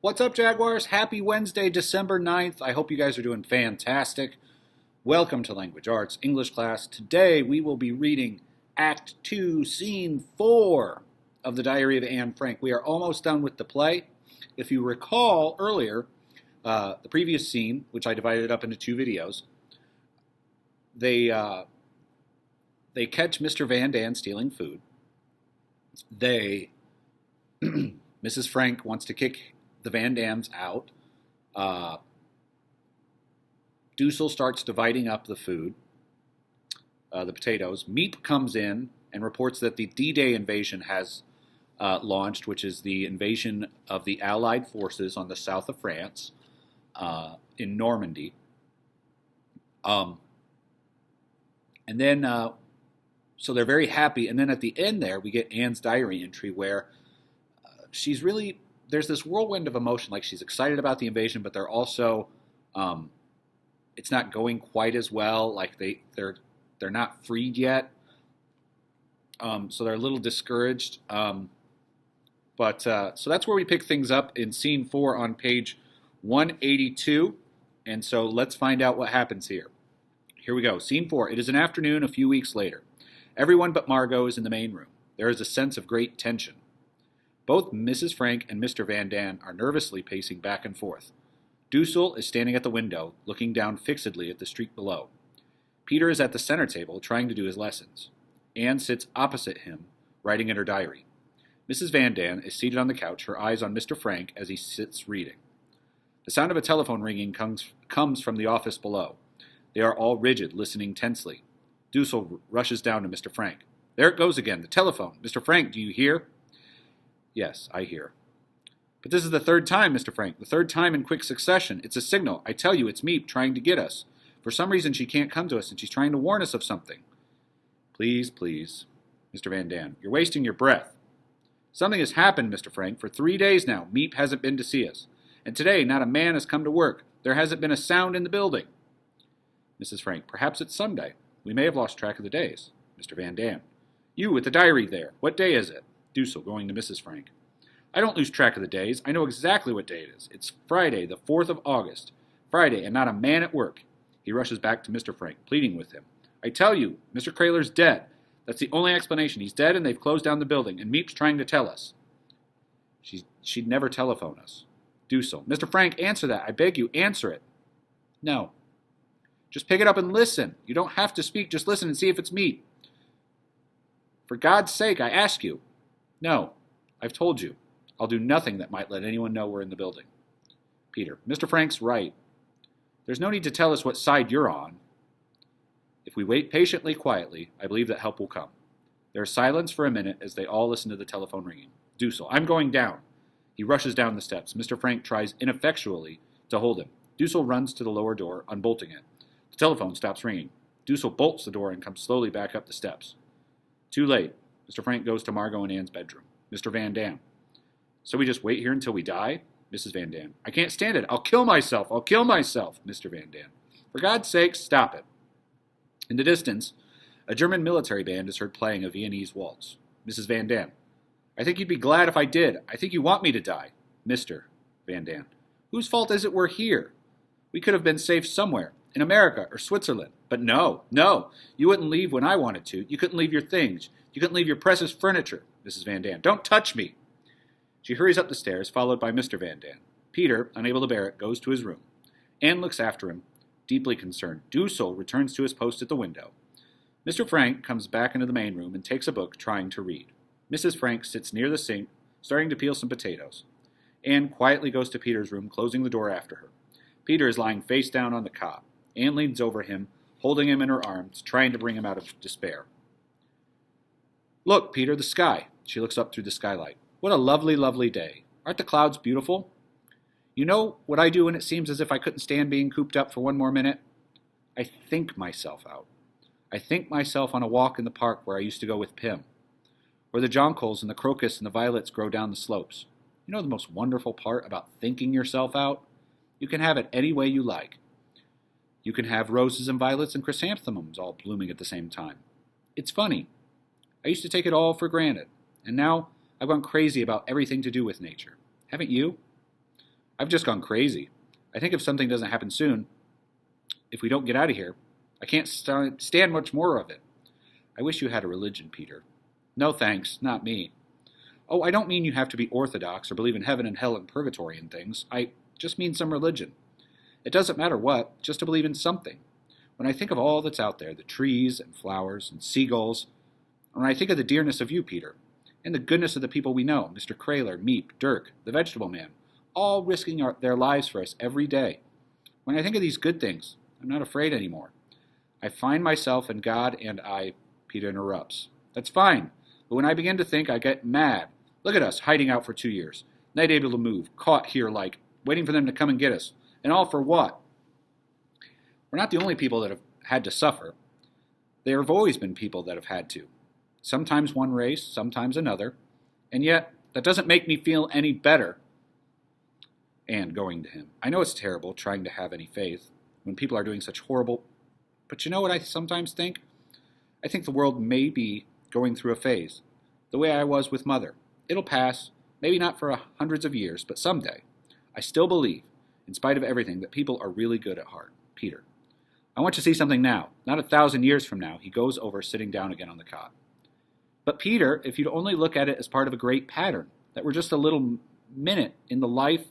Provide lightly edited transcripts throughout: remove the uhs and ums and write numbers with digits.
What's up, Jaguars? Happy Wednesday, December 9th. I hope you guys are doing fantastic. Welcome to Language Arts English class. Today we will be reading Act 2, Scene 4 of The Diary of Anne Frank. We are almost done with the play. If you recall earlier, the previous scene, which I divided up into two videos, they catch Mr. Van Daan stealing food. Mrs. Frank wants to kick the Van Dams out. Dussel starts dividing up the food, the potatoes. Miep comes in and reports that the D-Day invasion has launched, which is the invasion of the Allied forces on the south of France in Normandy. And then, so they're very happy. And then at the end there, we get Anne's diary entry where she's really, there's this whirlwind of emotion. Like, she's excited about the invasion, but they're also, it's not going quite as well. Like they're not freed yet. So they're a little discouraged. So that's where we pick things up in scene 4 on page 182. And so let's find out what happens here. Here we go. Scene 4. It is an afternoon a few weeks later. Everyone but Margot is in the main room. There is a sense of great tension. Both Mrs. Frank and Mr. Van Daan are nervously pacing back and forth. Dussel is standing at the window, looking down fixedly at the street below. Peter is at the center table, trying to do his lessons. Anne sits opposite him, writing in her diary. Mrs. Van Daan is seated on the couch, her eyes on Mr. Frank as he sits reading. The sound of a telephone ringing comes from the office below. They are all rigid, listening tensely. Dussel rushes down to Mr. Frank. There it goes again, the telephone. Mr. Frank, do you hear? Yes, I hear. But this is the third time, Mr. Frank, the third time in quick succession. It's a signal. I tell you, it's Miep trying to get us. For some reason, she can't come to us, and she's trying to warn us of something. Please, please, Mr. Van Daan, you're wasting your breath. Something has happened, Mr. Frank. For 3 days now, Miep hasn't been to see us. And today, not a man has come to work. There hasn't been a sound in the building. Mrs. Frank, perhaps it's Sunday. We may have lost track of the days. Mr. Van Daan, you with the diary there. What day is it? Dussel, going to Mrs. Frank. I don't lose track of the days. I know exactly what day it is. It's Friday, the 4th of August. Friday, and not a man at work. He rushes back to Mr. Frank, pleading with him. I tell you, Mr. Kraler's dead. That's the only explanation. He's dead, and they've closed down the building, and Miep's trying to tell us. She'd never telephone us. Dussel, Mr. Frank, answer that. I beg you, answer it. No. Just pick it up and listen. You don't have to speak. Just listen and see if it's Miep. For God's sake, I ask you. No. I've told you. I'll do nothing that might let anyone know we're in the building. Peter, Mr. Frank's right. There's no need to tell us what side you're on. If we wait patiently, quietly, I believe that help will come. There is silence for a minute as they all listen to the telephone ringing. Dussel, I'm going down. He rushes down the steps. Mr. Frank tries ineffectually to hold him. Dussel runs to the lower door, unbolting it. The telephone stops ringing. Dussel bolts the door and comes slowly back up the steps. Too late. Mr. Frank goes to Margot and Anne's bedroom. Mr. Van Daan. So we just wait here until we die? Mrs. Van Daan. I can't stand it. I'll kill myself. I'll kill myself. Mr. Van Daan. For God's sake, stop it. In the distance, a German military band is heard playing a Viennese waltz. Mrs. Van Daan. I think you'd be glad if I did. I think you want me to die. Mr. Van Daan. Whose fault is it we're here? We could have been safe somewhere, in America or Switzerland. But no. You wouldn't leave when I wanted to. You couldn't leave your things. You couldn't leave your precious furniture. Mrs. Van Daan. Don't touch me. She hurries up the stairs, followed by Mr. Van Daan. Peter, unable to bear it, goes to his room. Anne looks after him, deeply concerned. Dussel returns to his post at the window. Mr. Frank comes back into the main room and takes a book, trying to read. Mrs. Frank sits near the sink, starting to peel some potatoes. Anne quietly goes to Peter's room, closing the door after her. Peter is lying face down on the cot. Anne leans over him, holding him in her arms, trying to bring him out of despair. Look, Peter, the sky. She looks up through the skylight. What a lovely, lovely day. Aren't the clouds beautiful? You know what I do when it seems as if I couldn't stand being cooped up for one more minute? I think myself out. I think myself on a walk in the park where I used to go with Pim, where the jonquils and the crocus and the violets grow down the slopes. You know the most wonderful part about thinking yourself out? You can have it any way you like. You can have roses and violets and chrysanthemums all blooming at the same time. It's funny. I used to take it all for granted, and now I've gone crazy about everything to do with nature. Haven't you? I've just gone crazy. I think if something doesn't happen soon, if we don't get out of here, I can't stand much more of it. I wish you had a religion, Peter. No thanks, not me. Oh, I don't mean you have to be orthodox or believe in heaven and hell and purgatory and things. I just mean some religion. It doesn't matter what, just to believe in something. When I think of all that's out there, the trees and flowers and seagulls, when I think of the dearness of you, Peter, and the goodness of the people we know, Mr. Kraler, Meep, Dirk, the vegetable man, all risking their lives for us every day. When I think of these good things, I'm not afraid anymore. I find myself and God and I, Peter interrupts. That's fine, but when I begin to think, I get mad. Look at us, hiding out for 2 years, not able to move, caught here like, waiting for them to come and get us. And all for what? We're not the only people that have had to suffer. There have always been people that have had to. Sometimes one race, sometimes another. And yet, that doesn't make me feel any better. And going to him. I know it's terrible trying to have any faith when people are doing such horrible... But you know what I sometimes think? I think the world may be going through a phase. The way I was with Mother. It'll pass, maybe not for hundreds of years, but someday. I still believe, in spite of everything, that people are really good at heart. Peter. I want to see something now, not 1,000 years from now. He goes over, sitting down again on the cot. But Peter, if you'd only look at it as part of a great pattern, that we're just a little minute in the life.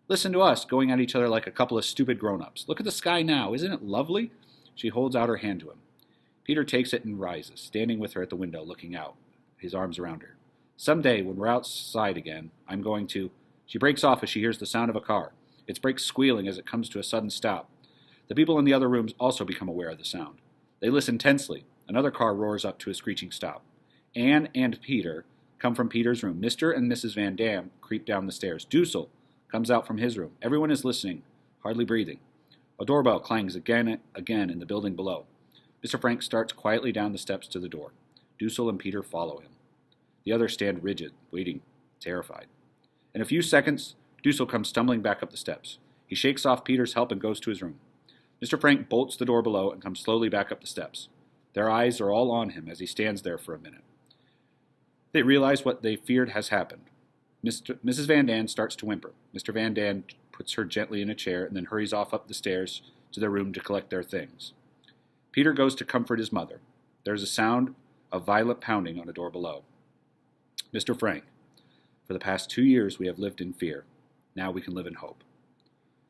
Listen to us going at each other like a couple of stupid grown-ups. Look at the sky now. Isn't it lovely? She holds out her hand to him. Peter takes it and rises, standing with her at the window, looking out, his arms around her. Someday, when we're outside again, I'm going to... She breaks off as she hears the sound of a car. Its brakes squealing as it comes to a sudden stop. The people in the other rooms also become aware of the sound. They listen tensely. Another car roars up to a screeching stop. Anne and Peter come from Peter's room. Mr. and Mrs. Van Dam creep down the stairs. Dussel comes out from his room. Everyone is listening, hardly breathing. A doorbell clangs again in the building below. Mr. Frank starts quietly down the steps to the door. Dussel and Peter follow him. The others stand rigid, waiting, terrified. In a few seconds, Dussel comes stumbling back up the steps. He shakes off Peter's help and goes to his room. Mr. Frank bolts the door below and comes slowly back up the steps. Their eyes are all on him as he stands there for a minute. They realize what they feared has happened. Mrs. Van Dam starts to whimper. Mr. Van Dam puts her gently in a chair and then hurries off up the stairs to their room to collect their things. Peter goes to comfort his mother. There is a sound of violent pounding on a door below. Mr. Frank, for the past 2 years we have lived in fear. Now we can live in hope.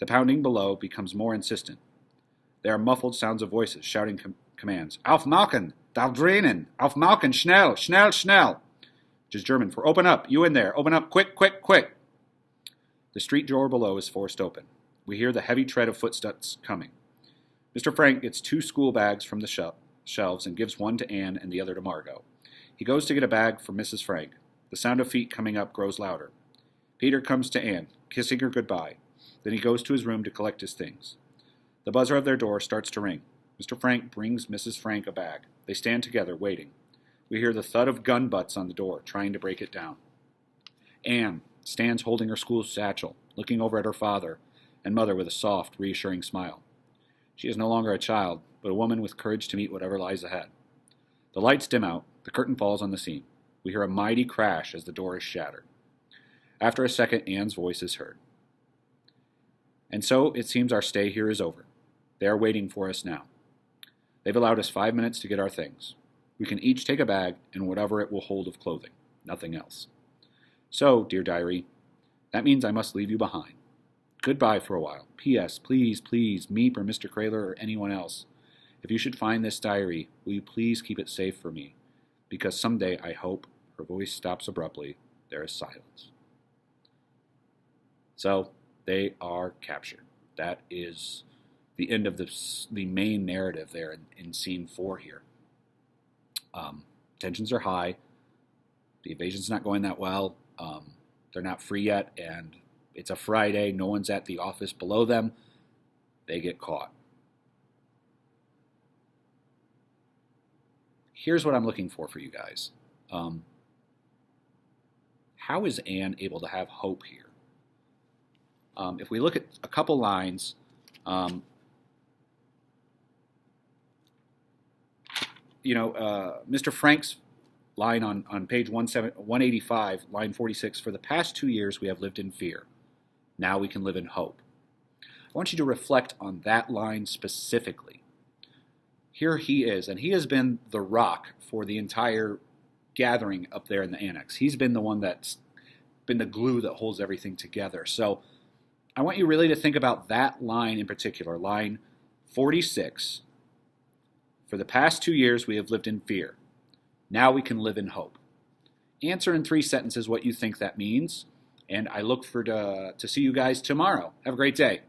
The pounding below becomes more insistent. There are muffled sounds of voices shouting commands. Aufmachen! Da drinnen! Aufmachen! Schnell! Schnell! Schnell! Which is German for open up! You in there! Open up! Quick! Quick! Quick! The street door below is forced open. We hear the heavy tread of footsteps coming. Mr. Frank gets 2 school bags from the shelves and gives one to Anne and the other to Margot. He goes to get a bag for Mrs. Frank. The sound of feet coming up grows louder. Peter comes to Anne, kissing her goodbye. Then he goes to his room to collect his things. The buzzer of their door starts to ring. Mr. Frank brings Mrs. Frank a bag. They stand together, waiting. We hear the thud of gun butts on the door, trying to break it down. Anne stands holding her school satchel, looking over at her father and mother with a soft, reassuring smile. She is no longer a child, but a woman with courage to meet whatever lies ahead. The lights dim out. The curtain falls on the scene. We hear a mighty crash as the door is shattered. After a second, Anne's voice is heard. And so, it seems our stay here is over. They are waiting for us now. They've allowed us 5 minutes to get our things. We can each take a bag and whatever it will hold of clothing, nothing else. So, dear diary, that means I must leave you behind. Goodbye for a while. P.S. Please, please, Meep or Mr. Kraler or anyone else, if you should find this diary, will you please keep it safe for me? Because someday, I hope, her voice stops abruptly. There is silence. So, they are captured. That is the end of the main narrative there in scene 4 here. Tensions are high. The invasion's not going that well. They're not free yet, and it's a Friday. No one's at the office below them. They get caught. Here's what I'm looking for you guys. How is Anne able to have hope here? If we look at a couple lines, Mr. Frank's line on page 185, line 46, for the past 2 years we have lived in fear. Now we can live in hope. I want you to reflect on that line specifically. Here he is, and he has been the rock for the entire gathering up there in the annex. He's been the one that's been the glue that holds everything together. So I want you really to think about that line in particular, line 46. For the past 2 years, we have lived in fear. Now we can live in hope. Answer in 3 sentences what you think that means, and I look forward to see you guys tomorrow. Have a great day.